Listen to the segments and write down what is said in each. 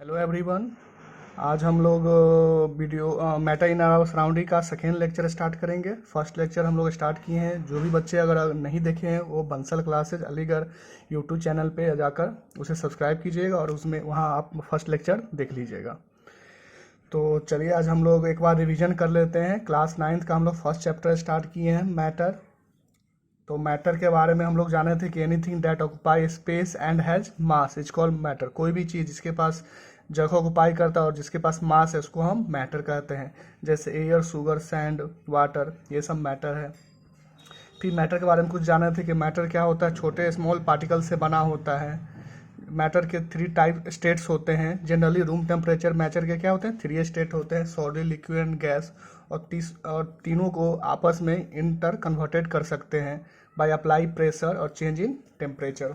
Hello everyone. आज हम लोग video matter in our surrounding का सेकेंड लेक्चर स्टार्ट करेंगे। फर्स्ट लेक्चर हम लोग स्टार्ट किए हैं। जो भी बच्चे अगर नहीं देखे हैं वो Bansal classes Aligarh YouTube channel पे जाकर उसे सब्सक्राइब कीजिएगा और उसमें वहाँ आप फर्स्ट लेक्चर देख लीजिएगा। तो चलिए आज हम लोग एक बार रिवीजन कर लेते हैं। क्लास 9th का हम लोग फर्स्ट चैप्टर स्टार्ट किए हैं मैटर। तो मैटर के बारे में हम लोग जाने थे कि anything that occupy space and has mass is called matter. कोई भी चीज़ जिसके पास जगह ऑक्यूपाई करता है और जिसके पास मास है उसको हम मैटर कहते हैं। जैसे एयर, शुगर, सैंड, वाटर, ये सब मैटर है। फिर मैटर के बारे में कुछ जाने थे कि मैटर क्या होता है। छोटे स्मॉल पार्टिकल से बना होता है। मैटर के 3 टाइप स्टेट्स होते हैं। जनरली रूम टेम्परेचर मैटर के क्या होते हैं 3 स्टेट होते हैं, सॉलिड, लिक्विड एंड गैस। और तीनों को आपस में इंटर कन्वर्टेड कर सकते हैं बाय अप्लाई प्रेशर और चेंज इन टेम्परेचर।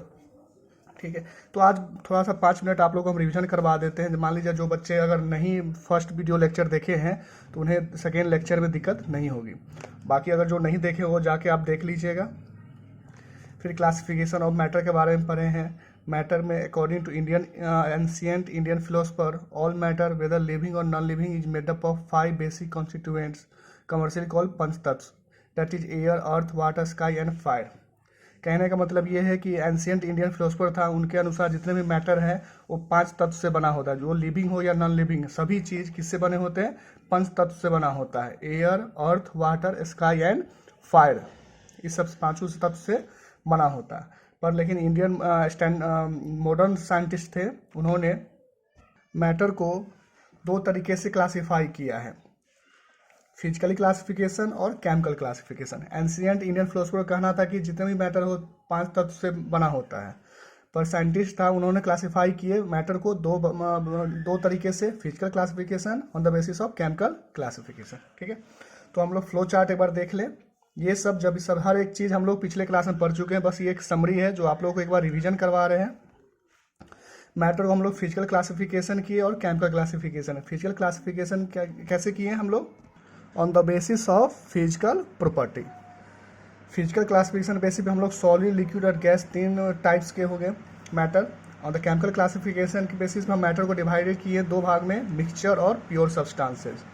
ठीक है, तो आज थोड़ा सा 5 मिनट आप लोग को हम रिवीजन करवा देते हैं। मान लीजिए जो बच्चे अगर नहीं फर्स्ट वीडियो लेक्चर देखे हैं तो उन्हें सेकेंड लेक्चर में दिक्कत नहीं होगी। बाकी अगर जो नहीं देखे वो जाके आप देख लीजिएगा। फिर क्लासिफिकेशन ऑफ मैटर के बारे में पढ़े हैं। मैटर में according to Indian ancient Indian philosopher all matter whether living और non living is made up of 5 basic constituents commercially called पंचतत्व, that is air, earth, water, sky and fire. कहने का मतलब ये है कि एंशिएंट इंडियन फिलोसफर था, उनके अनुसार जितने भी मैटर है वो 5 तत्व से बना होता है। जो लिविंग हो या नॉन लिविंग सभी चीज़ किससे बने होते हैं, 5 तत्व से बना होता है। Air, earth, water, sky and fire, इस सब 5 तत्व से बना होता है। पर लेकिन इंडियन मॉडर्न साइंटिस्ट थे, उन्होंने मैटर को 2 तरीके से क्लासीफाई किया है, फिजिकली क्लासिफिकेशन और chemical classification. Ancient Indian philosopher का कहना था कि जितने भी मैटर हो 5 तत्व से बना होता है। पर साइंटिस्ट था, उन्होंने क्लासिफाई किए मैटर को दो तरीके से, physical classification on the basis of chemical classification. ठीक है, तो हम लोग फ्लो चार्ट एक बार देख लें। ये सब हर एक चीज़ हम लोग पिछले क्लास में पढ़ चुके हैं, बस ये एक समरी है जो आप लोगों को एक बार रिविजन करवा रहे हैं। मैटर को हम लोग फिजिकल क्लासिफिकेशन किए और केमिकल क्लासिफिकेशन। फिजिकल क्लासिफिकेशन कैसे किए हैं हम लोग, on the basis of physical property. Physical classification basis पे हम लोग सॉलिड, लिक्विड और गैस 3 टाइप्स के हो गए matter. On the chemical classification के बेसिस पे हम मैटर को डिवाइडेड किए 2 भाग में, मिक्सचर और प्योर सब्सटेंसेज।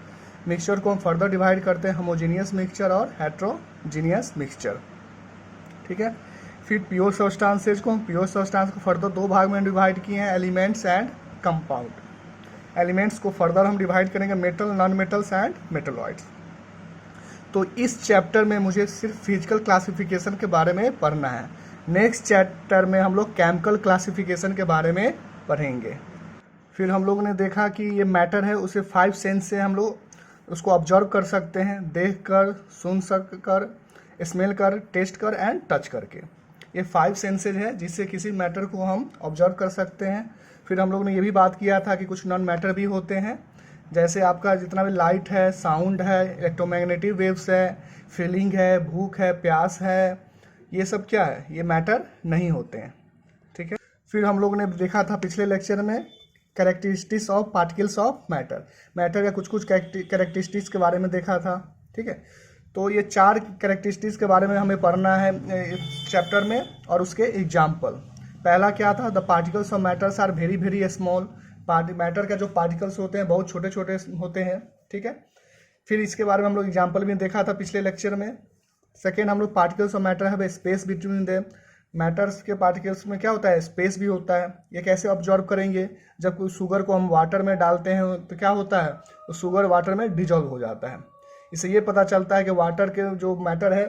मिक्सचर को हम फर्दर डिवाइड करते हैं होमोजीनियस मिक्सचर और हेट्रोजीनियस मिक्सचर। ठीक है, फिर प्योर सब्सटेंसेज को को फर्दर 2 भाग में डिवाइड किए हैं, एलिमेंट्स एंड कंपाउंड। एलिमेंट्स को फर्दर हम डिवाइड करेंगे metal, non metals and metalloids. तो इस चैप्टर में मुझे सिर्फ फिजिकल क्लासिफिकेशन के बारे में पढ़ना है। नेक्स्ट चैप्टर में हम लोग केमिकल क्लासिफिकेशन के बारे में पढ़ेंगे। फिर हम लोगों ने देखा कि ये मैटर है, उसे 5 सेंस से हम लोग उसको ऑब्जर्व कर सकते हैं, देख कर, सुन कर, स्मेल कर, टेस्ट कर एंड टच करके। ये 5 सेंसेज है जिससे किसी मैटर को हम ऑब्जर्व कर सकते हैं। फिर हम लोग ने ये भी बात किया था कि कुछ नॉन मैटर भी होते हैं, जैसे आपका जितना भी लाइट है, साउंड है, इलेक्ट्रोमैग्नेटिक वेव्स है, फीलिंग है, भूख है, प्यास है, ये सब क्या है, ये मैटर नहीं होते हैं। ठीक है, फिर हम लोग ने देखा था पिछले लेक्चर में characteristics of particles of matter. Matter का कुछ कैरेक्टरिस्टिक्स के बारे में देखा था। ठीक है, तो ये 4 कैरेक्टरिस्टिक्स के बारे में हमें पढ़ना है इस चैप्टर में और उसके एग्जाम्पल। पहला क्या था, the particles of matters are very very small. Matter का जो पार्टिकल्स होते हैं बहुत छोटे छोटे होते हैं। ठीक है, फिर इसके बारे में हम लोग एग्जाम्पल भी देखा था पिछले लेक्चर में। सेकेंड, हम लोग पार्टिकल्स ऑफ मैटर है स्पेस बिटवीन देम। मैटर्स के पार्टिकल्स में क्या होता है, स्पेस भी होता है। ये कैसे ऑब्जर्व करेंगे, जब कोई शुगर को हम वाटर में डालते हैं तो क्या होता है, तो शुगर वाटर में डिजॉल्व हो जाता है। इससे ये पता चलता है कि वाटर के जो मैटर है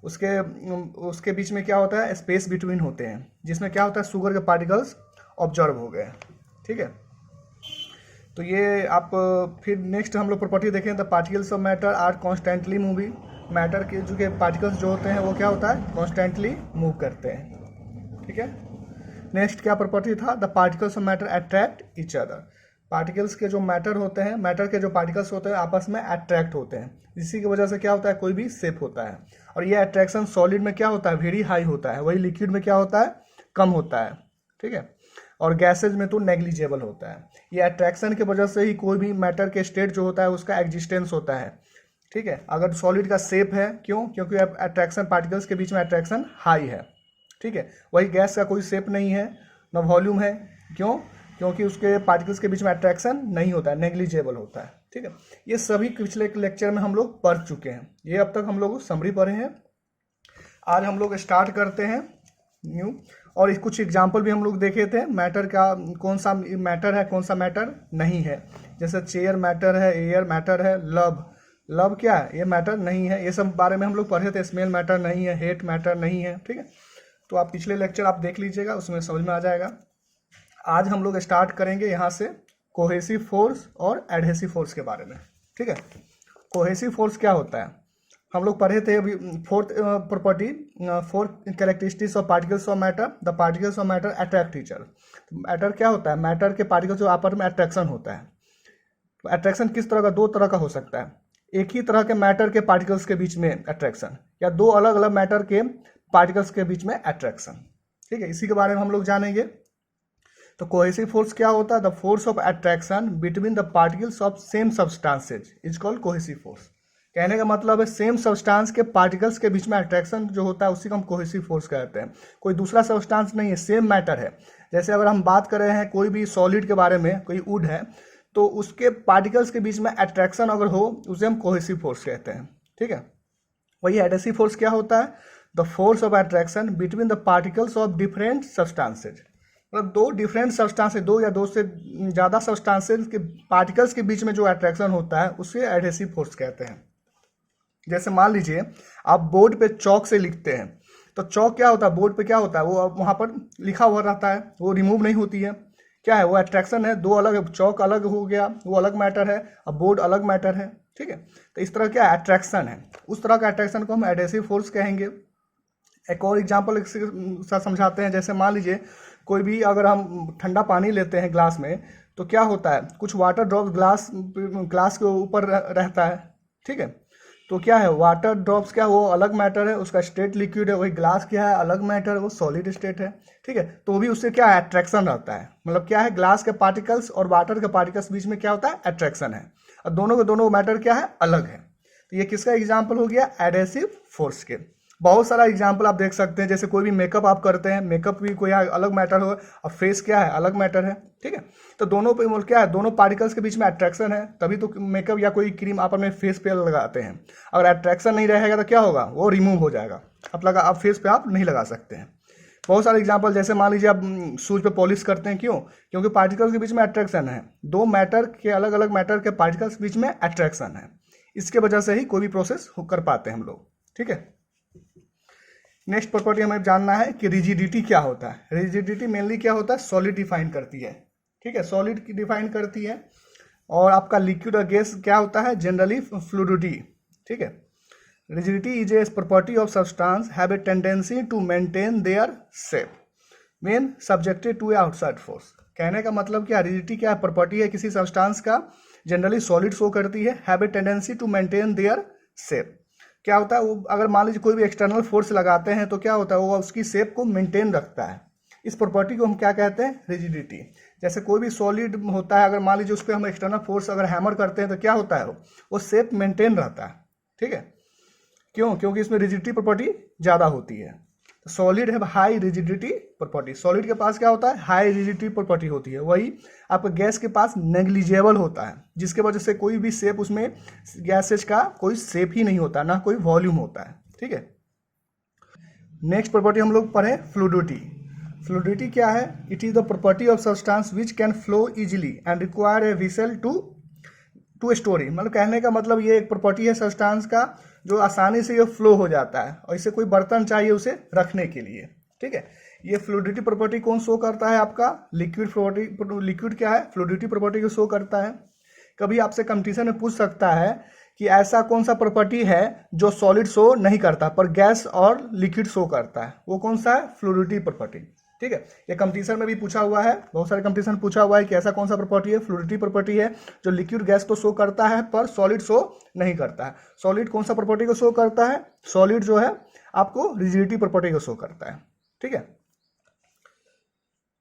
उसके बीच में क्या होता है, स्पेस बिटवीन होते हैं, जिसमें क्या होता है, शुगर के पार्टिकल्स ऑब्जर्व हो गए। ठीक है, तो ये आप फिर नेक्स्ट हम लोग प्रॉपर्टी देखें, the particles of matter are constantly moving. Matter के जो पार्टिकल्स जो होते हैं वो क्या होता है, कॉन्स्टेंटली मूव करते हैं। ठीक है, नेक्स्ट क्या प्रॉपर्टी था, the particles of matter attract each other. Particles के जो मैटर होते हैं, मैटर के जो पार्टिकल्स होते हैं आपस में अट्रैक्ट होते हैं, इसी की वजह से क्या होता है, कोई भी शेप होता है। और ये अट्रैक्शन सॉलिड में क्या होता है, वेरी हाई होता है, वही लिक्विड में क्या होता है, कम होता है। ठीक है, और गैसेज में तो नेग्लिजेबल होता है। ये अट्रैक्शन की वजह से ही कोई भी मैटर के स्टेट जो होता है उसका एग्जिस्टेंस होता है। ठीक है, अगर सॉलिड का शेप है, क्योंकि अट्रैक्शन पार्टिकल्स के बीच में अट्रैक्शन हाई है। ठीक है, वही गैस का कोई शेप नहीं है, न वॉल्यूम है, क्यों, क्योंकि उसके पार्टिकल्स के बीच में अट्रैक्शन नहीं होता है, नेग्लिजेबल होता है। ठीक है, ये सभी पिछले लेक्चर में हम लोग पढ़ चुके हैं। ये अब तक हम लोग समरी पढ़े हैं। आज हम लोग स्टार्ट करते हैं न्यू, और कुछ एग्जाम्पल भी हम लोग देखे थे। मैटर का कौन सा मैटर है, कौन सा मैटर नहीं है। जैसे चेयर मैटर है, एयर मैटर है, लव क्या है, ये मैटर नहीं है। ये सब बारे में हम लोग पढ़े थे। स्मेल मैटर नहीं है, हेट मैटर नहीं है। ठीक है, तो आप पिछले लेक्चर आप देख लीजिएगा, उसमें समझ में आ जाएगा। आज हम लोग स्टार्ट करेंगे यहाँ से कोहेसिव फोर्स और एडहेसिव फोर्स के बारे में। ठीक है, कोहेसिव फोर्स क्या होता है हम लोग पढ़े थे अभी। Fourth property, fourth characteristics of particles of matter. The particles of matter attract each other. Matter क्या होता है, मैटर के पार्टिकल्स जो आपस में अट्रैक्शन होता है। अट्रैक्शन किस तरह का, दो तरह का हो सकता है। एक ही तरह के मैटर के पार्टिकल्स के बीच में अट्रैक्शन, या दो अलग अलग मैटर के पार्टिकल्स के बीच में अट्रैक्शन। ठीक है, इसी के बारे में हम लोग जानेंगे। तो कोहेसिव फोर्स क्या होता है, the force of attraction between the particles of same substances is called cohesive force. कहने का मतलब है सेम सब्सटेंस के पार्टिकल्स के बीच में अट्रैक्शन जो होता है उसी को हम कोहेसिव फोर्स कहते हैं। कोई दूसरा सब्सटेंस नहीं है, सेम मैटर है। जैसे अगर हम बात कर रहे हैं कोई भी सॉलिड के बारे में, कोई वुड है, तो उसके पार्टिकल्स के बीच में अट्रैक्शन अगर हो उसे हम कोहेसिव फोर्स कहते हैं। ठीक है, वही एडहेसिव फोर्स क्या होता है, the force of attraction between the particles of different substances. मतलब दो डिफरेंट सब्सटेंसेज, दो या दो से ज़्यादा सब्सटेंसेज के पार्टिकल्स के बीच में जो अट्रैक्शन होता है उसे एडहेसिव फोर्स कहते हैं। जैसे मान लीजिए आप बोर्ड पे चौक से लिखते हैं, तो चौक क्या होता है, बोर्ड पे क्या होता है, वो वहाँ पर लिखा हुआ रहता है, वो रिमूव नहीं होती है। क्या है, वो अट्रैक्शन है। दो अलग, चौक अलग हो गया, वो अलग मैटर है, अब बोर्ड अलग मैटर है। ठीक है, तो इस तरह क्या अट्रैक्शन है, उस तरह का अट्रैक्शन को हम एडहेसिव फोर्स कहेंगे। एक और एग्जाम्पल साथ समझाते हैं। जैसे मान लीजिए कोई भी अगर हम ठंडा पानी लेते हैं ग्लास में, तो क्या होता है, कुछ वाटर ड्रॉप ग्लास के ऊपर रहता है। ठीक है, तो क्या है, वाटर ड्रॉप्स क्या, वो अलग मैटर है, उसका स्टेट लिक्विड है। वही ग्लास क्या है, अलग मैटर है, वो सॉलिड स्टेट है। ठीक है, तो भी उससे क्या है, अट्रैक्शन रहता है। मतलब क्या है, ग्लास के पार्टिकल्स और वाटर के पार्टिकल्स बीच में क्या होता है, अट्रैक्शन है। और दोनों के दोनों मैटर क्या है, अलग है। तो ये किसका एग्जाम्पल हो गया, एडहेसिव फोर्स के। बहुत सारा एग्जाम्पल आप देख सकते हैं। जैसे कोई भी मेकअप आप करते हैं, मेकअप भी कोई अलग मैटर हो, और फेस क्या है, अलग मैटर है। ठीक है, तो दोनों पे क्या है, दोनों पार्टिकल्स के बीच में अट्रैक्शन है, तभी तो मेकअप या कोई क्रीम आप अपने फेस पे लगाते हैं। अगर अट्रैक्शन नहीं रहेगा तो क्या होगा, वो रिमूव हो जाएगा। आप फेस पे आप नहीं लगा सकते हैं। बहुत सारे एग्जाम्पल, जैसे मान लीजिए आप शूज पे पॉलिश करते हैं, क्यों, क्योंकि पार्टिकल्स के बीच में अट्रैक्शन है। दो मैटर के, अलग अलग मैटर के पार्टिकल्स के बीच में अट्रैक्शन है, इसके वजह से ही कोई भी प्रोसेस कर पाते हैं हम लोग। ठीक है, नेक्स्ट प्रॉपर्टी हमें जानना है कि रिजिडिटी क्या होता है। रिजिडिटी मेनली क्या होता है, सॉलिड डिफाइन करती है। ठीक है, सॉलिड की डिफाइन करती है। और आपका लिक्विड और गैस क्या होता है, जनरली फ्लूइडिटी। ठीक है, rigidity is a property of substance have a tendency to maintain their shape when subjected to a outside force. कहने का मतलब क्या, रिजिडिटी क्या प्रॉपर्टी है किसी सब्सटेंस का, जनरली सॉलिड शो करती है, have a tendency to maintain their shape. क्या होता है, वो अगर मान लीजिए कोई भी एक्सटर्नल फोर्स लगाते हैं तो क्या होता है, वो उसकी शेप को मेंटेन रखता है। इस प्रॉपर्टी को हम क्या कहते हैं, रिजिडिटी। जैसे कोई भी सॉलिड होता है, अगर मान लीजिए उस पर हम एक्सटर्नल फोर्स अगर हैमर करते हैं तो क्या होता है, वो शेप मेंटेन रहता है। ठीक है, क्यों, क्योंकि इसमें रिजिडिटी प्रॉपर्टी ज़्यादा होती है। सॉलिड है हाई रिजिडिटी प्रॉपर्टी, सॉलिड के पास क्या होता है, हाई रिजिडिटी प्रॉपर्टी होती है। वही आपका गैस के पास नेग्लिजेबल होता है, जिसके वजह से कोई भी शेप उसमें गैसेज का कोई शेप ही नहीं होता, ना कोई वॉल्यूम होता है। ठीक है, नेक्स्ट प्रॉपर्टी हम लोग पढ़े फ्लूइडिटी। फ्लूइडिटी क्या है, it is the property of substance which can flow easily and require a vessel to store. मतलब कहने का मतलब ये एक प्रॉपर्टी है सब्सटेंस का जो आसानी से ये फ्लो हो जाता है, और इसे कोई बर्तन चाहिए उसे रखने के लिए। ठीक है, ये फ्लूइडिटी प्रॉपर्टी कौन शो करता है, आपका लिक्विड प्रॉपर्टी। लिक्विड क्या है, फ्लूइडिटी प्रॉपर्टी को शो करता है। कभी आपसे कंपटीशन में पूछ सकता है कि ऐसा कौन सा प्रॉपर्टी है जो सॉलिड शो नहीं करता पर गैस और लिक्विड शो करता है, वो कौन सा है, फ्लूइडिटी प्रॉपर्टी। ठीक है, ये कंपटीशन में भी पूछा हुआ है, बहुत सारे कंपटीशन पूछा हुआ है कि ऐसा कौन सा प्रॉपर्टी है, फ्लूइडिटी प्रॉपर्टी है जो लिक्विड गैस को शो करता है पर सॉलिड शो नहीं करता है। सॉलिड कौन सा प्रॉपर्टी को शो करता है, सॉलिड जो है आपको रिजिडिटी प्रॉपर्टी को शो करता है। ठीक है,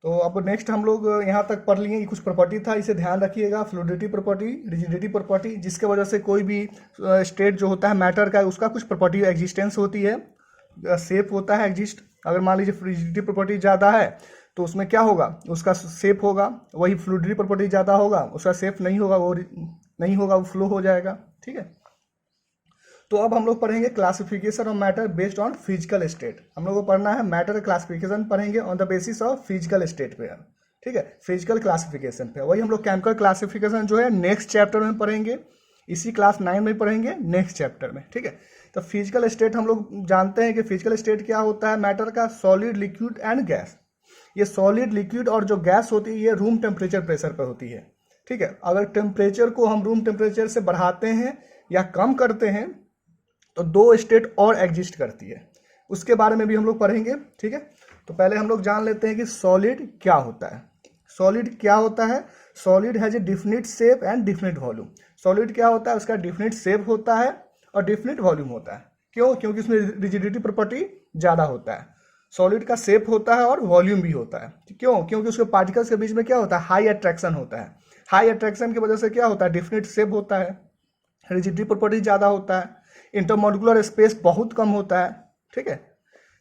तो अब नेक्स्ट हम लोग यहाँ तक पढ़ लिए, कुछ प्रॉपर्टी था, इसे ध्यान रखिएगा। फ्लूइडिटी प्रॉपर्टी, रिजिडिटी प्रॉपर्टी, जिसके वजह से कोई भी स्टेट जो होता है मैटर का, उसका कुछ प्रॉपर्टी एग्जिस्टेंस होती है, शेप होता है एग्जिस्ट। अगर मान लीजिए रिजिडिटी प्रॉपर्टी ज़्यादा है तो उसमें क्या होगा, उसका शेप होगा, वही फ्लूइडिटी प्रॉपर्टी ज़्यादा होगा, उसका शेप नहीं होगा, वो नहीं होगा, वो फ्लो हो जाएगा। ठीक है, तो अब हम लोग पढ़ेंगे classification of matter based on physical state. हम लोग को पढ़ना है मैटर क्लासिफिकेशन पढ़ेंगे on the basis of physical state पे। ठीक है, फिजिकल क्लासिफिकेशन पे। वही हम लोग केमिकल क्लासिफिकेशन जो है नेक्स्ट चैप्टर में पढ़ेंगे, इसी क्लास 9 में पढ़ेंगे नेक्स्ट चैप्टर में। ठीक है, तो फिजिकल स्टेट हम लोग जानते हैं कि फिजिकल स्टेट क्या होता है मैटर का, सॉलिड, लिक्विड एंड गैस। ये सॉलिड, लिक्विड और जो गैस होती है ये रूम टेम्परेचर प्रेशर पर होती है। ठीक है, अगर टेम्परेचर को हम रूम टेम्परेचर से बढ़ाते हैं या कम करते हैं तो दो स्टेट और एग्जिस्ट करती है, उसके बारे में भी हम लोग पढ़ेंगे। ठीक है, तो पहले हम लोग जान लेते हैं कि सॉलिड क्या होता है। सॉलिड क्या होता है, solid has a definite shape and definite volume. Solid क्या होता है, उसका डिफिनिट शेप होता है और डिफिनिट वॉल्यूम होता है। क्यों, क्योंकि उसमें रिजिडिटी प्रॉपर्टी ज़्यादा होता है। सॉलिड का शेप होता है और वॉल्यूम भी होता है। क्यों, क्योंकि उसके पार्टिकल्स के बीच में क्या होता है, हाई अट्रैक्शन होता है। हाई अट्रैक्शन की वजह से क्या होता है, डिफिनिट शेप होता है, रिजिडिटी प्रॉपर्टी ज़्यादा होता है, इंटरमोलिकुलर स्पेस बहुत कम होता है। ठीक है,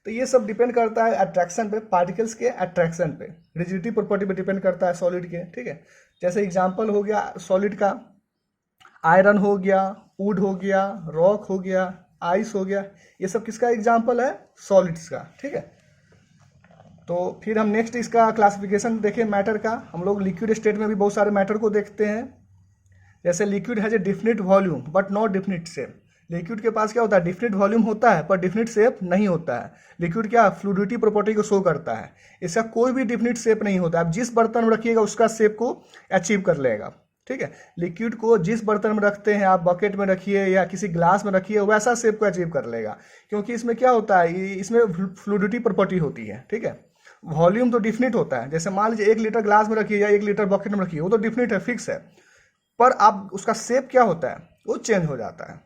तो ये सब डिपेंड करता है अट्रैक्शन पे, पार्टिकल्स के अट्रैक्शन पे, रिजिडिटी प्रॉपर्टी पे डिपेंड करता है सॉलिड के। ठीक है, जैसे एग्जांपल हो गया सॉलिड का, आयरन हो गया, वुड हो गया, रॉक हो गया, आइस हो गया, ये सब किसका एग्जांपल है, सॉलिड्स का। ठीक है, तो फिर हम नेक्स्ट इसका क्लासिफिकेशन देखें मैटर का। हम लोग लिक्विड स्टेट में भी बहुत सारे मैटर को देखते हैं। जैसे liquid has a definite volume but not definite shape. Liquid के पास क्या होता है, डिफिनिट वॉल्यूम होता है पर डिफिनिट शेप नहीं होता है। लिक्विड क्या फ्लूइडिटी प्रॉपर्टी को शो करता है, इसका कोई भी डिफिनिट शेप नहीं होता। आप जिस बर्तन में रखिएगा उसका शेप को अचीव कर लेगा। ठीक है, लिक्विड को जिस बर्तन में रखते हैं, आप बकेट में रखिए या किसी ग्लास में रखिए, वैसा शेप को अचीव कर लेगा, क्योंकि इसमें क्या होता है, इसमें फ्लूइडिटी प्रॉपर्टी होती है। ठीक है, वॉल्यूम तो डिफिनिट होता है। जैसे मान लीजिए 1 लीटर ग्लास में रखिए या 1 लीटर बकेट में रखिए, वो तो डिफिनिट है, फिक्स है, पर आप उसका शेप क्या होता है, वो चेंज हो जाता है।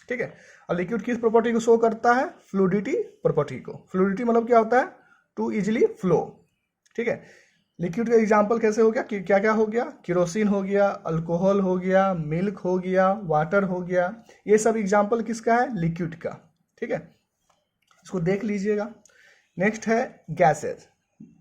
ठीक है, और लिक्विड किस प्रॉपर्टी को शो करता है, फ्लूइडिटी प्रॉपर्टी को। फ्लूइडिटी मतलब क्या होता है, टू इजिली फ्लो। ठीक है, लिक्विड का एग्जांपल कैसे हो गया, क्या क्या हो गया, केरोसिन हो गया, अल्कोहल हो गया, मिल्क हो गया, वाटर हो गया, ये सब एग्जांपल किसका है, लिक्विड का। ठीक है, इसको देख लीजिएगा। नेक्स्ट है गैसेज।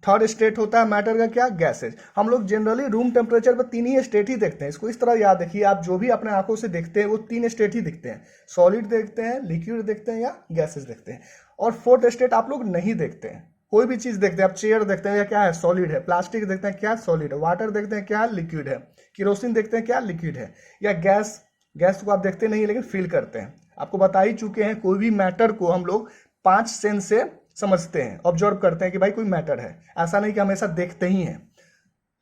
थर्ड स्टेट होता है मैटर का क्या, गैसेज। हम लोग जनरली रूम टेम्परेचर पर 3 ही स्टेट ही देखते हैं, इसको इस तरह याद रखिए। आप जो भी अपने आंखों से देखते हैं वो 3 स्टेट ही दिखते हैं, सॉलिड देखते हैं, लिक्विड देखते हैं या गैसेज देखते हैं। और फोर्थ स्टेट आप लोग नहीं देखते हैं। कोई भी चीज़ देखते हैं, आप चेयर देखते हैं या क्या है, सॉलिड है, प्लास्टिक देखते हैं क्या, सॉलिड है, वाटर देखते हैं क्या, लिक्विड है, केरोसिन देखते हैं क्या, लिक्विड है, या गैस, गैस को आप देखते नहीं लेकिन फील करते हैं। आपको बता ही चुके हैं, कोई भी मैटर को हम लोग 5 सेंस से समझते हैं, ऑब्जर्व करते हैं कि भाई कोई मैटर है। ऐसा नहीं कि हमेशा देखते ही हैं,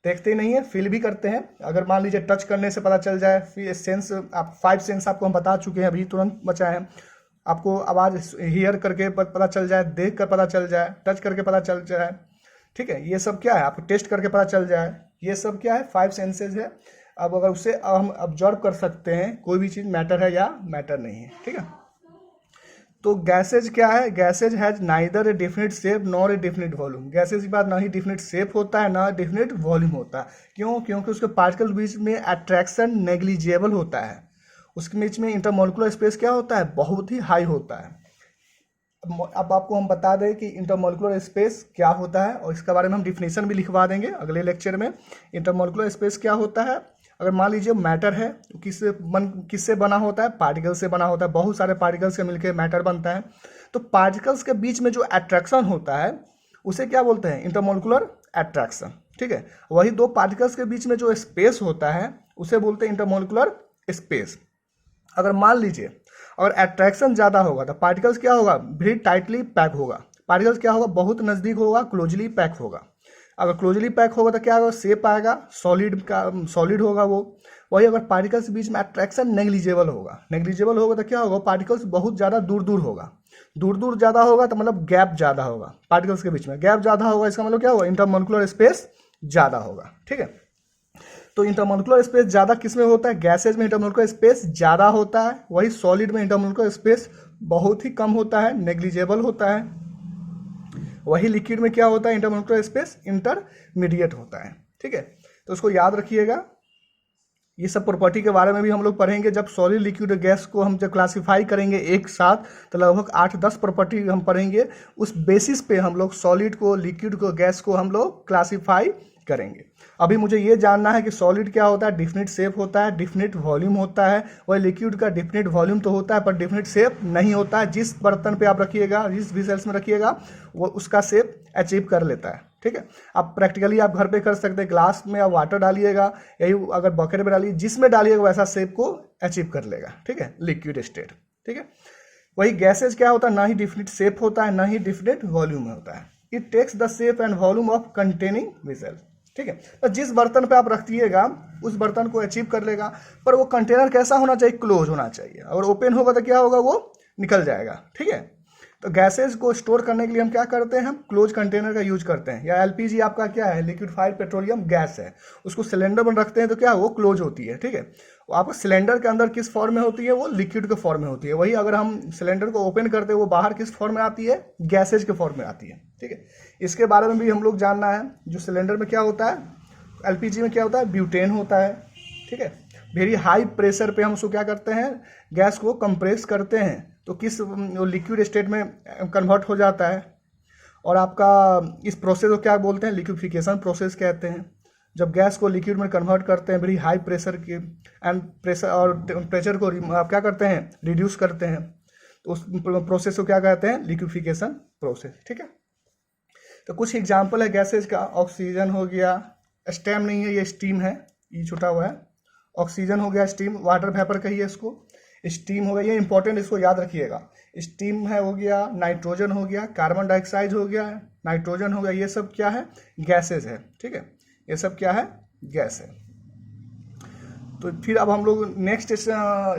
देखते ही नहीं है, फील भी करते हैं। अगर मान लीजिए टच करने से पता चल जाए, फिर सेंस, आप 5 सेंस आपको हम बता चुके हैं, अभी तुरंत बचा है। आपको आवाज़ हियर करके पता चल जाए, देख कर पता चल जाए, टच करके पता चल जाए। ठीक है, ये सब क्या है, आपको टेस्ट करके पता चल जाए, ये सब क्या है, 5 सेंसेज है। अब अगर उससे हम ऑब्जर्व कर सकते हैं कोई भी चीज़ मैटर है या मैटर नहीं है। ठीक है, तो गैसेज क्या है, gases has neither A definite shape nor a definite volume. Gases के बाद ना ही डिफिनिट शेप होता है ना डिफिनिट वॉल्यूम होता है। क्यों, क्योंकि उसके पार्टिकल बीच में अट्रैक्शन नेग्लिजिबल होता है, उसके बीच में इंटरमोलिकुलर स्पेस क्या होता है, बहुत ही हाई होता है। अब आपको हम बता दें कि इंटरमोलिकुलर स्पेस क्या होता है, और इसके बारे में हम डिफिनेशन भी लिखवा देंगे अगले लेक्चर में। इंटरमोलिकुलर स्पेस क्या होता है, अगर मान लीजिए मैटर है तो किससे बना होता है, पार्टिकल से बना होता है। बहुत सारे पार्टिकल्स से मिलकर मैटर बनता है। तो पार्टिकल्स के बीच में जो अट्रैक्शन होता है उसे क्या बोलते हैं, इंटरमोलिकुलर अट्रैक्शन। ठीक है, वही 2 पार्टिकल्स के बीच में जो स्पेस होता है उसे बोलते हैं इंटरमोलिकुलर स्पेस। अगर मान लीजिए अगर अट्रैक्शन ज़्यादा होगा तो पार्टिकल्स क्या होगा, वेरी टाइटली पैक होगा। पार्टिकल्स क्या होगा, बहुत नज़दीक होगा, क्लोजली पैक होगा। अगर क्लोजली पैक होगा तो क्या होगा, शेप आएगा, सॉलिड का सॉलिड होगा वो। वही अगर पार्टिकल्स के बीच में अट्रैक्शन नेग्लिजिबल होगा, नेग्लिजिबल होगा तो क्या होगा, पार्टिकल्स बहुत ज़्यादा दूर दूर होगा। दूर दूर ज़्यादा होगा तो मतलब गैप ज़्यादा होगा पार्टिकल्स के बीच में। गैप ज़्यादा होगा इसका मतलब क्या होगा, इंटरमोलिकुलर स्पेस ज़्यादा होगा। ठीक है, तो इंटरमोलिकुलर स्पेस ज़्यादा किस में होता है, गैसेज में इंटरमोलिकुलर स्पेस ज़्यादा होता है। वही सॉलिड में इंटरमोलिकुलर स्पेस बहुत ही कम होता है, नेग्लिजिबल होता है। वही लिक्विड में क्या होता है, इंटरमोलिकुलर स्पेस इंटरमीडिएट होता है। ठीक है, तो उसको याद रखिएगा। ये सब प्रॉपर्टी के बारे में भी हम लोग पढ़ेंगे। जब सॉलिड लिक्विड गैस को हम जब क्लासीफाई करेंगे एक साथ, तो लगभग 8-10 प्रॉपर्टी हम पढ़ेंगे। उस बेसिस पे हम लोग सॉलिड को, लिक्विड को, गैस को हम लोग क्लासीफाई करेंगे। अभी मुझे ये जानना है कि सॉलिड क्या होता है। डिफिनिट शेप होता है, डिफिनिट वॉल्यूम होता है। वह लिक्विड का डिफिनिट वॉल्यूम तो होता है पर डिफिनिट शेप नहीं होता है। जिस बर्तन पे आप रखिएगा, जिस विसेल्स में रखिएगा, वो उसका शेप अचीव कर लेता है। ठीक है, आप प्रैक्टिकली आप घर पे कर सकते हैं। ग्लास में आप वाटर डालिएगा, यही अगर बकेट में डालिए, जिसमें डालिएगा वैसा शेप को अचीव कर लेगा। ठीक है, लिक्विड स्टेट। ठीक है, वही गैसेज क्या होता है, ना ही डिफिनिट शेप होता है, ना ही डिफिनिट वॉल्यूम होता है। It takes the shape and volume of containing vessel. ठीक है, तो जिस बर्तन पे आप रखिएगा उस बर्तन को अचीव कर लेगा, पर वो कंटेनर कैसा होना चाहिए, क्लोज होना चाहिए। अगर ओपन होगा तो क्या होगा, वो निकल जाएगा। ठीक है, तो गैसेज को स्टोर करने के लिए हम क्या करते हैं, हम क्लोज कंटेनर का यूज करते हैं। या एलपीजी आपका क्या है, लिक्विफाइड पेट्रोलियम गैस है, उसको सिलेंडर में रखते हैं तो क्या वो क्लोज होती है। ठीक है, वो आपको सिलेंडर के अंदर किस फॉर्म में होती है, वो लिक्विड के फॉर्म में होती है। वही अगर हम सिलेंडर को ओपन करते हैं, वो बाहर किस फॉर्म में आती है, गैसेज के फॉर्म में आती है। ठीक है, इसके बारे में भी हम लोग जानना है। जो सिलेंडर में क्या होता है, एलपीजी में क्या होता है, ब्यूटेन होता है। ठीक है, वेरी हाई प्रेशर पे हम उसको क्या करते हैं, गैस को कंप्रेस करते हैं, तो किस लिक्विड स्टेट में कन्वर्ट हो जाता है। और आपका इस प्रोसेस को क्या बोलते हैं, लिक्विफिकेशन प्रोसेस कहते हैं। जब गैस को लिक्विड में कन्वर्ट करते हैं वेरी हाई प्रेशर के एंड प्रेशर और टेम्परेचर को आप क्या करते हैं, रिड्यूस करते हैं, तो उस प्रोसेस को क्या कहते हैं, लिक्विफिकेशन प्रोसेस। ठीक है, तो कुछ एग्जाम्पल है गैसेज का। ऑक्सीजन हो गया, स्टेम नहीं है, ये स्टीम है, ये छुटा हुआ है। ऑक्सीजन हो गया, स्टीम, वाटर वेपर कहिए इसको। स्टीम हो गया, ये इंपॉर्टेंट, इसको याद रखिएगा। स्टीम है हो गया, नाइट्रोजन हो गया, कार्बन डाइऑक्साइड हो गया, नाइट्रोजन हो गया, ये सब क्या है, गैसेज है। ठीक है, ये सब क्या है, गैस है। तो फिर अब हम लोग नेक्स्ट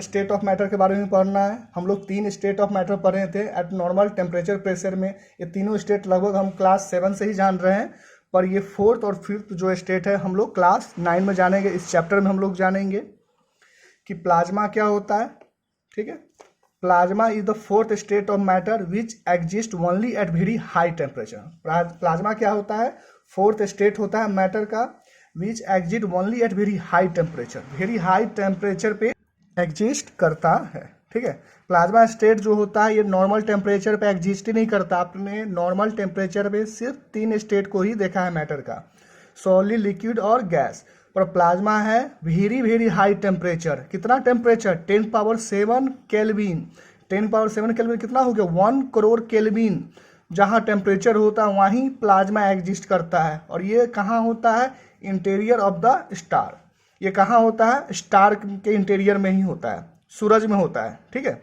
स्टेट ऑफ मैटर के बारे में पढ़ना है। हम लोग 3 स्टेट ऑफ मैटर पढ़े थे एट नॉर्मल टेम्परेचर प्रेशर में। ये तीनों स्टेट लगभग हम क्लास 7 से ही जान रहे हैं, पर ये 4th और 5th जो स्टेट है हम लोग क्लास 9 में जानेंगे। इस चैप्टर में हम लोग जानेंगे कि प्लाज्मा क्या होता है। ठीक है, plasma is the 4th state of matter which exist only at very high temperature. Plasma क्या होता है, 4th स्टेट होता है मैटर का, which exist only at very high temperature. Very high temperature पे एग्जिस्ट करता है। ठीक है, प्लाज्मा स्टेट जो होता है ये नॉर्मल टेम्परेचर पे एग्जिस्ट ही नहीं करता। आपने नॉर्मल टेम्परेचर पे सिर्फ 3 स्टेट को ही देखा है मैटर का, सॉलिड, लिक्विड और गैस। पर प्लाज्मा है वेरी हाई टेम्परेचर। कितना टेम्परेचर, 10⁻7 केल्विन। 10⁻7 केल्विन कितना हो गया, 1 करोड़ केल्विन। जहाँ टेम्परेचर होता है वहीं प्लाज्मा एग्जिस्ट करता है। और ये कहाँ होता है, इंटीरियर ऑफ द स्टार। ये कहाँ होता है, स्टार के इंटीरियर में ही होता है, सूरज में होता है। ठीक है,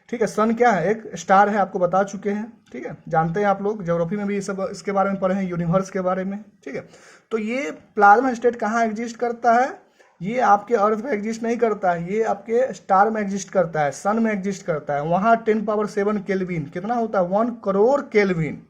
ठीक है, सन क्या है, एक स्टार है, आपको बता चुके हैं। ठीक है, जानते हैं आप लोग, ज्योग्राफी में भी ये सब इसके बारे में पढ़े हैं, यूनिवर्स के बारे में। ठीक है, तो ये प्लाज्मा स्टेट कहाँ एग्जिस्ट करता है, ये आपके अर्थ में एग्जिस्ट नहीं करता है, ये आपके स्टार में एग्जिस्ट करता है, सन में एग्जिस्ट करता है। वहाँ 10⁻7 केल्विन कितना होता है, 1 करोड़ केल्विन।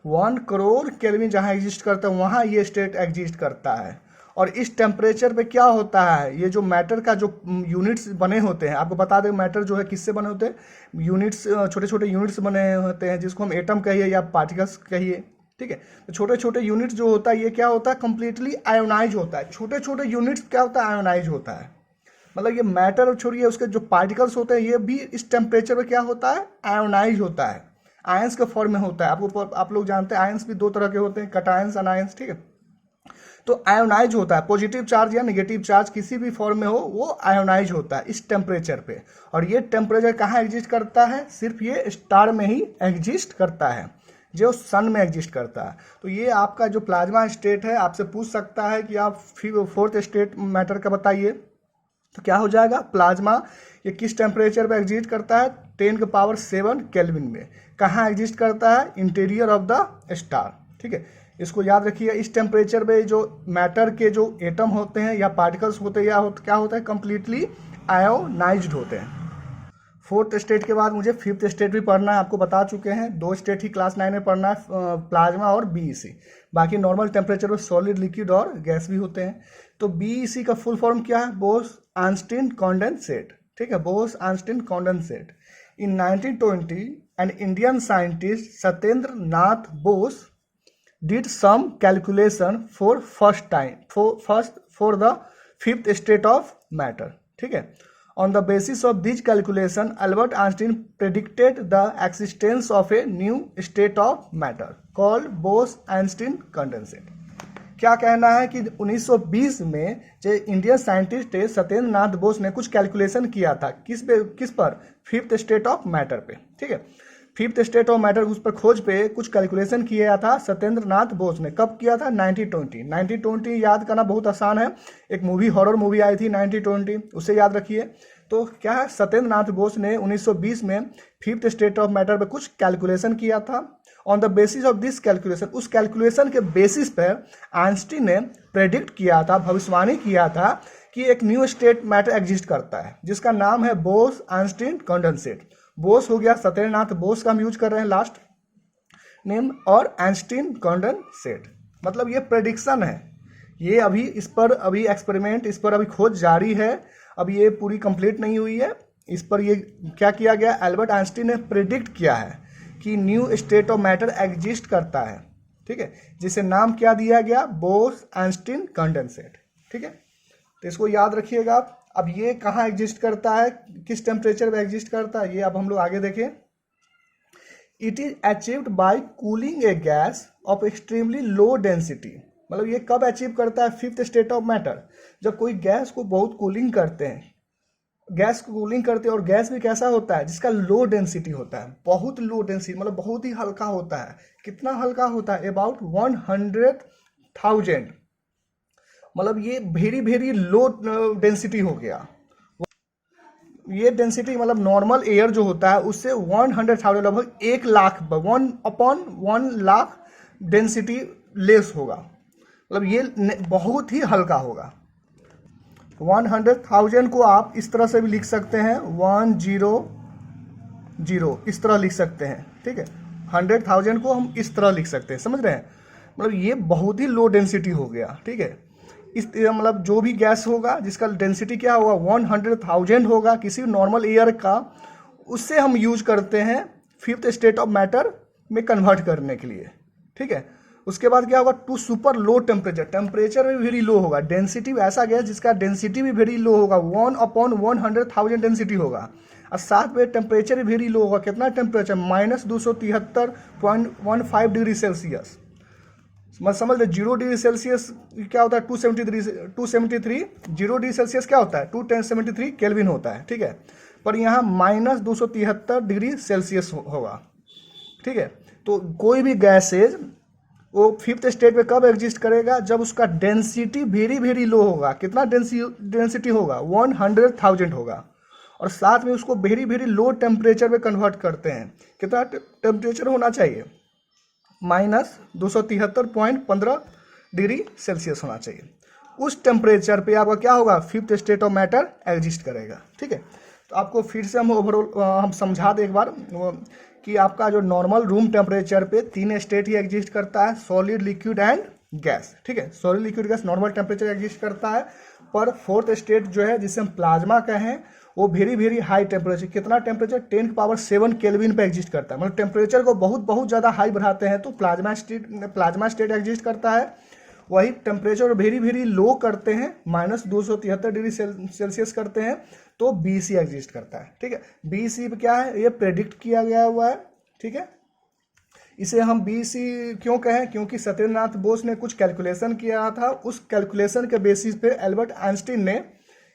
1 करोड़ केल्विन जहाँ एग्जिस्ट करता है वहाँ ये स्टेट एग्जिस्ट करता है। और इस टेम्परेचर पे क्या होता है, ये जो मैटर का जो यूनिट्स बने होते हैं, आपको बता दें मैटर जो है किससे बने होते हैं, यूनिट्स, छोटे छोटे यूनिट्स बने होते हैं, जिसको हम एटम कहिए या पार्टिकल्स कहिए। ठीक है, तो छोटे छोटे यूनिट्स जो होता है ये क्या होता है, कंप्लीटली आयोनाइज होता है। छोटे छोटे यूनिट्स क्या होता है, आयोनाइज होता है। मतलब ये मैटर छोड़िए, उसके जो पार्टिकल्स होते हैं ये भी इस टेम्परेचर पे क्या होता है, आयोनाइज होता है, आयंस के फॉर्म में होता है। आप लोग जानते हैं आयंस भी 2 तरह के होते हैं, कटायंस, अनायंस। ठीक है, तो आयोनाइज होता है, पॉजिटिव चार्ज या नेगेटिव चार्ज किसी भी फॉर्म में हो वो आयोनाइज होता है इस टेम्परेचर पे। और ये टेम्परेचर कहाँ एग्जिस्ट करता है, सिर्फ ये स्टार में ही एग्जिस्ट करता है, जो सन में एग्जिस्ट करता है। तो ये आपका जो प्लाज्मा स्टेट है, आपसे पूछ सकता है कि आप 4th स्टेट मैटर का बताइए, तो क्या हो जाएगा, प्लाज्मा ये किस टेम्परेचर पे एग्जिस्ट करता है, 10⁻7 केल्विन में। कहाँ एग्जिस्ट करता है, इंटीरियर ऑफ द स्टार। ठीक है, इसको याद रखिए। इस टेम्परेचर पे जो मैटर के जो एटम होते हैं या पार्टिकल्स होते हैं या क्या होता है, कंप्लीटली आयोनाइज्ड होते हैं। 4th स्टेट के बाद मुझे 5th स्टेट भी पढ़ना है, आपको बता चुके हैं। 2 स्टेट ही क्लास 9 में पढ़ना है, प्लाज्मा और बीईसी। बाकी नॉर्मल टेम्परेचर में सॉलिड, लिक्विड और गैस भी होते हैं। तो बीईसी का फुल फॉर्म क्या है, बोस-आइंस्टीन कंडेंसेट। ठीक है, Bose-Einstein condensate. In 1920 an Indian scientist Satyendra Nath Bose did some calculation for the fifth state of matter, ठीक है। On the basis of this calculation Albert Einstein predicted the existence of a new state of matter called Bose Einstein condensate. क्या कहना है कि 1920 में जो Indian scientist थे सत्येंद्र नाथ बोस ने कुछ कैलकुलेशन किया था किस पर, फिफ्थ स्टेट ऑफ मैटर पे, ठीक है। फिफ्थ स्टेट ऑफ मैटर उस पर खोज पे कुछ कैलकुलेशन किया था सत्येंद्र नाथ बोस ने। कब किया था? 1920 याद करना बहुत आसान है, एक मूवी हॉरर मूवी आई थी 1920, उसे याद रखिए। तो क्या है, सत्येंद्र नाथ बोस ने 1920 में फिफ्थ स्टेट ऑफ मैटर पे कुछ कैलकुलेशन किया था। On the basis of this calculation, उस कैलकुलेशन के बेसिस पर आइंस्टीन ने प्रेडिक्ट किया था, भविष्यवाणी किया था कि एक न्यू स्टेट मैटर एग्जिस्ट करता है जिसका नाम है बोस आइंस्टीन कंडेंसेट। बोस हो गया सत्येंद्र नाथ बोस का हम यूज कर रहे हैं लास्ट नेम, और आइंस्टीन कंडेंसेट, मतलब ये प्रेडिक्शन है। ये अभी इस पर अभी एक्सपेरिमेंट, इस पर अभी खोज जारी है, अभी ये पूरी कंप्लीट नहीं हुई है। इस पर ये क्या किया गया, एल्बर्ट आइंस्टीन ने प्रेडिक्ट किया है कि new state of matter exist करता है, ठीक है, जिसे नाम क्या दिया गया, बोस आइंस्टीन कंडेंसेट, ठीक है। तो इसको याद रखिएगा आप। अब ये कहाँ एग्जिस्ट करता है, किस टेम्परेचर पे एग्जिस्ट करता है, ये अब हम लोग आगे देखें। It is achieved by cooling A gas off extremely low density, मतलब ये कब अचीव करता है, फिफ्थ स्टेट ऑफ मैटर, जब कोई गैस को बहुत कूलिंग करते हैं, गैस को कूलिंग करते हैं, और गैस भी कैसा होता है जिसका लो डेंसिटी होता है, बहुत लो डेंसिटी, मतलब बहुत ही हल्का होता है। कितना हल्का होता है, अबाउट 100,000, मतलब ये वेरी वेरी लो डेंसिटी हो गया। ये डेंसिटी मतलब नॉर्मल एयर जो होता है उससे 100,000, लगभग 1,00,000, 1/1,00,000 डेंसिटी लेस होगा, मतलब ये बहुत ही हल्का होगा। 100,000 को आप इस तरह से भी लिख सकते हैं, 100 इस तरह लिख सकते हैं, ठीक है। 100,000 को हम इस तरह लिख सकते हैं, समझ रहे हैं, मतलब ये बहुत ही लो डेंसिटी हो गया, ठीक है। इस मतलब जो भी गैस होगा जिसका डेंसिटी क्या होगा, 100,000 होगा किसी नॉर्मल एयर का, उससे हम यूज करते हैं फिफ्थ स्टेट ऑफ मैटर में कन्वर्ट करने के लिए, ठीक है। उसके बाद क्या होगा, to super low temperature, temperature भी वेरी लो होगा, डेंसिटी ऐसा गैस जिसका डेंसिटी भी वेरी लो होगा, 1/100,000 डेंसिटी होगा, और साथ में टेम्परेचर भी वेरी लो होगा। कितना टेम्परेचर, -273.15 डिग्री सेल्सियस, मत समझ ले। 0 डिग्री सेल्सियस क्या होता है, 273 0 डिग्री सेल्सियस क्या होता है, 273 केल्विन होता है, ठीक है। पर यहाँ -273 डिग्री सेल्सियस होगा, ठीक है। तो कोई भी गैसेज वो फिफ्थ स्टेट पे कब एग्जिस्ट करेगा, जब उसका डेंसिटी वेरी वेरी लो होगा। कितना डेंसिटी होगा, 100,000 होगा, और साथ में उसको वेरी वेरी लो टेम्परेचर में कन्वर्ट करते हैं। कितना टेम्परेचर होना चाहिए, -273.15 डिग्री सेल्सियस होना चाहिए। उस टेम्परेचर पे आपका क्या होगा, fifth state of matter exist करेगा, ठीक है। तो आपको फिर से हम ओवरऑल हम समझा दें एक बार कि आपका जो नॉर्मल रूम टेम्परेचर पे 3 स्टेट ही एग्जिस्ट करता है, सॉलिड, लिक्विड एंड गैस, ठीक है। Solid, liquid, gas normal temperature exist करता है, पर फोर्थ स्टेट जो है जिसे हम प्लाज्मा कहें, वो वेरी वेरी हाई टेम्परेचर, कितना टेम्परेचर, 10⁻7 केल्विन पे एग्जिस्ट करता है, मतलब टेम्परेचर को बहुत बहुत ज़्यादा हाई बढ़ाते हैं तो प्लाज्मा स्टेट एग्जिस्ट करता है। वही टेम्परेचर वेरी वेरी लो करते हैं, -273 डिग्री सेल्सियस करते हैं, तो BC एग्जिस्ट करता है, ठीक है। BC पे क्या है, ये प्रेडिक्ट किया गया हुआ है, ठीक है। इसे हम BC क्यों कहें, क्योंकि सत्येंद्र नाथ बोस ने कुछ कैलकुलेशन किया था, उस कैलकुलेशन के बेसिस पे एल्बर्ट आइंस्टीन ने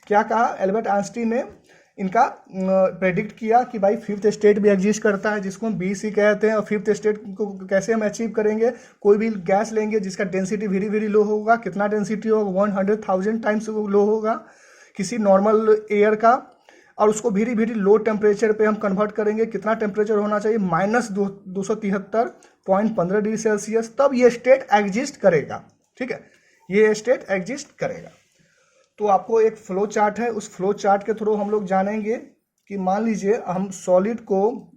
क्या कहा, एल्बर्ट आइंस्टीन ने इनका प्रेडिक्ट किया कि भाई फिफ्थ स्टेट भी एग्जिस्ट करता है, जिसको हम BC कहते हैं। और फिफ्थ स्टेट को कैसे हम अचीव करेंगे, कोई भी गैस लेंगे जिसका डेंसिटी वेरी वेरी लो होगा, कितना डेंसिटी होगा, 100,000 टाइम्स लो होगा किसी नॉर्मल एयर का, और उसको वेरी वेरी लो टेम्परेचर पे हम कन्वर्ट करेंगे। कितना टेम्परेचर होना चाहिए, -273.15 डिग्री सेल्सियस, तब ये स्टेट एग्जिस्ट करेगा, ठीक है, ये स्टेट एग्जिस्ट करेगा। तो आपको एक फ्लो चार्ट है, उस फ्लो चार्ट के थ्रू हम लोग जानेंगे कि मान लीजिए हम सॉलिड को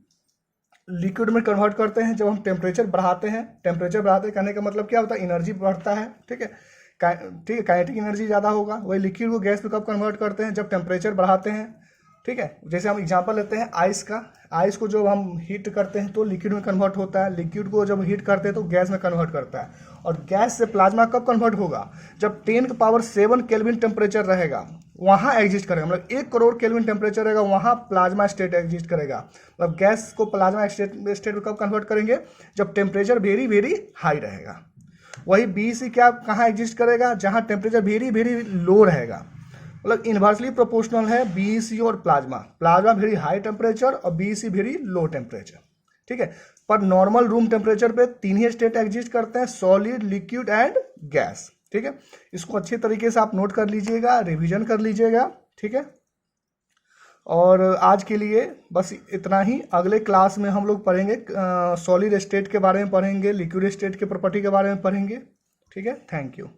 लिक्विड में कन्वर्ट करते हैं जब हम टेम्परेचर बढ़ाते हैं। टेम्परेचर बढ़ाते कहने का मतलब क्या होता है, एनर्जी बढ़ता है, ठीक है, ठीक है, काइनेटिक एनर्जी ज़्यादा होगा। वही लिक्विड को गैस में कब कन्वर्ट करते हैं, जब टेम्परेचर बढ़ाते हैं, ठीक है। जैसे हम एग्जांपल लेते हैं आइस का। आइस को जब हम हीट करते हैं तो लिक्विड में कन्वर्ट होता है, लिक्विड को जब हीट करते हैं तो गैस में कन्वर्ट करता है। और गैस से प्लाज्मा कब कन्वर्ट होगा? जब 10⁻7 केल्विन टेम्परेचर रहेगा, वहाँ एग्जिस्ट करेगा। मतलब 1 करोड़ केल्विन टेम्परेचर रहेगा, वहाँ प्लाज्मा स्टेट एग्जिस्ट करेगा। मतलब गैस को प्लाज्मा स्टेट में कब कन्वर्ट करेंगे? जब टेम्परेचर वेरी वेरी हाई रहेगा। वही BEC क्या कहाँ एग्जिस्ट करेगा? जहाँ टेम्परेचर वेरी वेरी लो रहेगा। मतलब इन्वर्सली प्रोपोर्शनल है BEC और plasma. Plasma very high temperature और BEC वेरी लो टेम्परेचर, ठीक है। पर नॉर्मल रूम टेम्परेचर पे 3 ही स्टेट एग्जिस्ट करते हैं, सॉलिड, लिक्विड एंड गैस, ठीक है। इसको अच्छी तरीके से आप नोट कर लीजिएगा, रिवीजन कर लीजिएगा, ठीक है। और आज के लिए बस इतना ही। अगले क्लास में हम लोग पढ़ेंगे सॉलिड स्टेट के बारे में पढ़ेंगे, लिक्विड स्टेट के प्रॉपर्टी के बारे में पढ़ेंगे, ठीक है। Thank you.